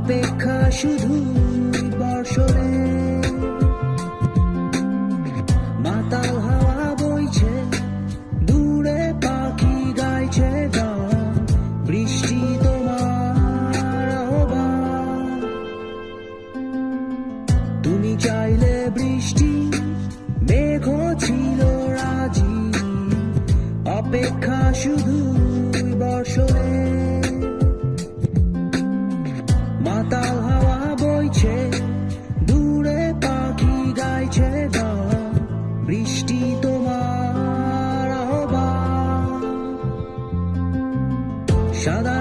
অপেক্ষা শুধু বর্ষণে মাতাল হাওয়া বইছে দূরে পাখি গাইছে গান বৃষ্টি তোমার আহ্বান তুমি চাইলে বৃষ্টি মেঘ ছিল রাজি অপেক্ষা শুধু বর্ষণে মাতাল হাওয়া বইছে দূরে পাখি গাইছে গান বৃষ্টি তোমার আহ্বান সাদা